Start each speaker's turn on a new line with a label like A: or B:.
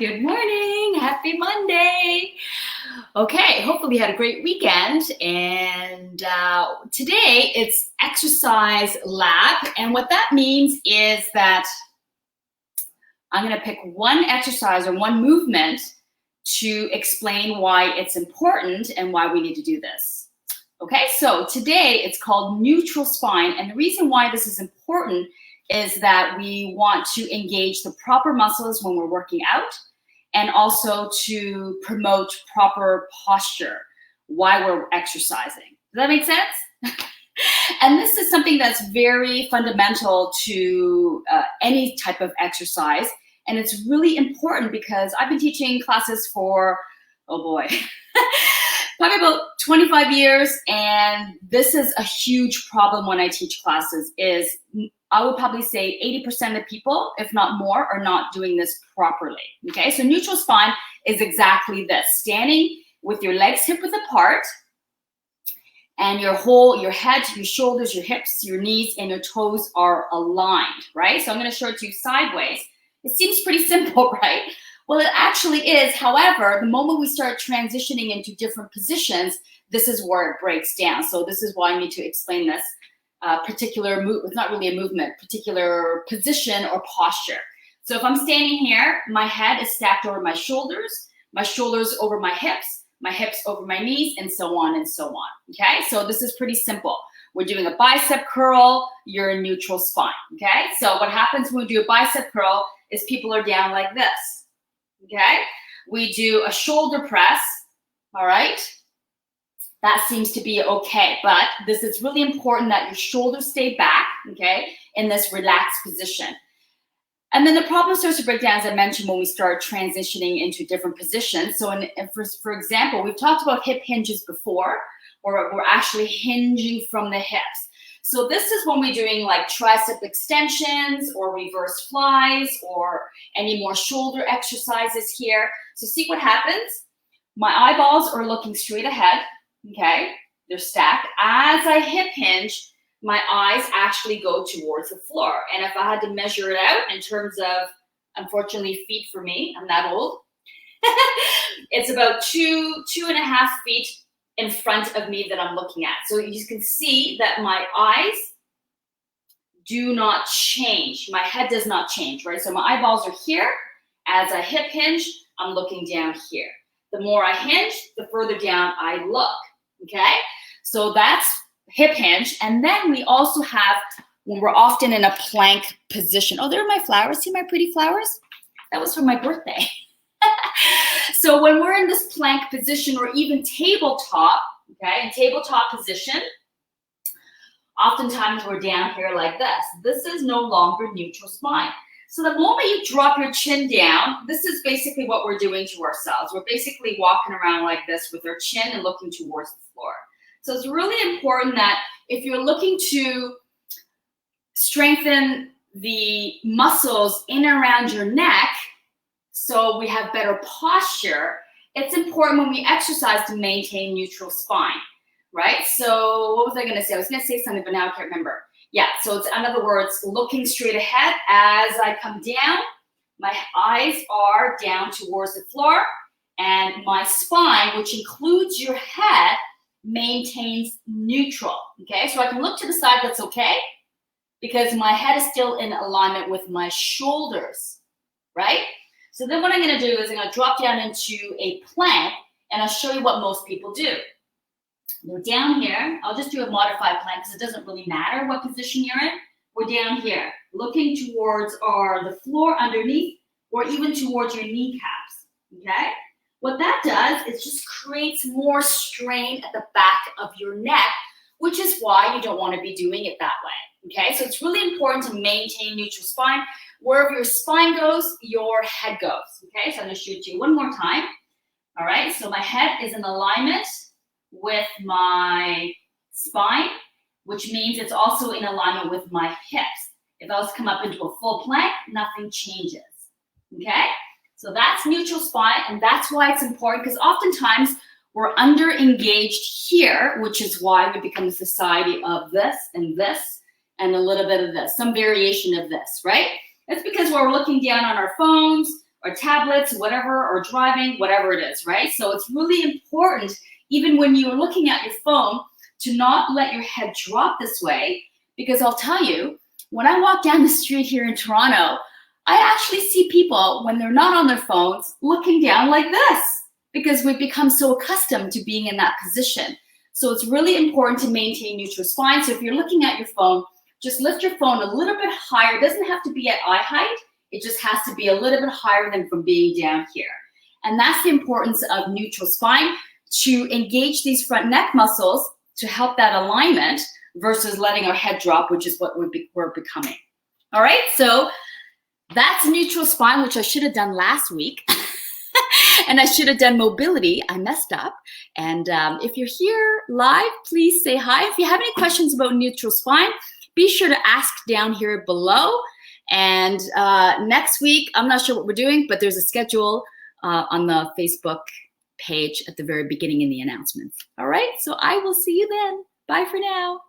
A: Good morning. Happy Monday. Okay, hopefully you had a great weekend. And today it's exercise lab. And what that means is that I'm going to pick one exercise or one movement to explain why it's important and why we need to do this. Okay, so today it's called neutral spine. And the reason why this is important is that we want to engage the proper muscles when we're working out and also to promote proper posture while we're exercising. Does that make sense? And this is something that's very fundamental to any type of exercise. And it's really important because I've been teaching classes for, oh boy, probably about 25 years. And this is a huge problem when I teach classes is I would probably say 80% of people, if not more, are not doing this properly. Okay, so neutral spine is exactly this. Standing with your legs hip-width apart and your head, your shoulders, your hips, your knees, and your toes are aligned, right? So I'm gonna show it to you sideways. It seems pretty simple, right? Well, it actually is. However, the moment we start transitioning into different positions, this is where it breaks down. So this is why I need to explain this particular move. It's not really a movement, particular position or posture. So if I'm standing here, my head is stacked over my shoulders over my hips over my knees, and so on and so on. Okay, so this is pretty simple. We're doing a bicep curl, you're in neutral spine. Okay, so what happens when we do a bicep curl is people are down like this. Okay, we do a shoulder press. All right, that seems to be okay, but this is really important that your shoulders stay back, okay, in this relaxed position. And then the problem starts to break down, as I mentioned, when we start transitioning into different positions. So for example, we've talked about hip hinges before, or we're actually hinging from the hips. So this is when we're doing like tricep extensions or reverse flies or any more shoulder exercises here. So see what happens? My eyeballs are looking straight ahead. Okay, they're stacked. As I hip hinge, my eyes actually go towards the floor. And if I had to measure it out in terms of, unfortunately, feet for me, I'm that old, it's about 2.5 feet in front of me that I'm looking at. So you can see that my eyes do not change. My head does not change, right? So my eyeballs are here. As I hip hinge, I'm looking down here. The more I hinge, the further down I look. Okay, so that's hip hinge. And then we also have when we're often in a plank position. Oh, there are my flowers. See my pretty flowers? That was for my birthday. So when we're in this plank position or even tabletop, okay, in tabletop position, oftentimes we're down here like this. This is no longer neutral spine. So the moment you drop your chin down, this is basically what we're doing to ourselves. We're basically walking around like this with our chin and looking towards the floor. So it's really important that if you're looking to strengthen the muscles in and around your neck so we have better posture, it's important when we exercise to maintain neutral spine, right? So what was I gonna say? I was gonna say something, but now I can't remember. Yeah, so it's, in other words, looking straight ahead. As I come down, my eyes are down towards the floor, and my spine, which includes your head, maintains neutral, okay? So I can look to the side, that's okay, because my head is still in alignment with my shoulders, right? So then what I'm gonna do is I'm gonna drop down into a plank, and I'll show you what most people do. We're down here. I'll just do a modified plank because it doesn't really matter what position you're in. We're down here, looking towards the floor underneath or even towards your kneecaps, okay? What that does is just creates more strain at the back of your neck, which is why you don't want to be doing it that way, okay? So it's really important to maintain neutral spine. Wherever your spine goes, your head goes, okay? So I'm going to shoot you one more time. All right, so my head is in alignment with my spine, which means it's also in alignment with my hips. If I was to come up into a full plank, nothing changes, okay? So that's neutral spine, and that's why it's important, because oftentimes we're under engaged here, which is why we become a society of this and a little bit of this, some variation of this, right? It's because we're looking down on our phones, or tablets, whatever, or driving, whatever it is, right? So it's really important, even when you're looking at your phone, to not let your head drop this way, because I'll tell you, when I walk down the street here in Toronto, I actually see people, when they're not on their phones, looking down like this, because we've become so accustomed to being in that position. So it's really important to maintain neutral spine. So if you're looking at your phone, just lift your phone a little bit higher. It doesn't have to be at eye height. It just has to be a little bit higher than from being down here. And that's the importance of neutral spine, to engage these front neck muscles to help that alignment versus letting our head drop, which is what we're becoming. All right, so that's neutral spine, which I should have done last week. And I should have done mobility. I messed up. And if you're here live, please say hi. If you have any questions about neutral spine, be sure to ask down here below. And next week, I'm not sure what we're doing, but there's a schedule on the Facebook page at the very beginning in the announcements. All right, so I will see you then. Bye for now.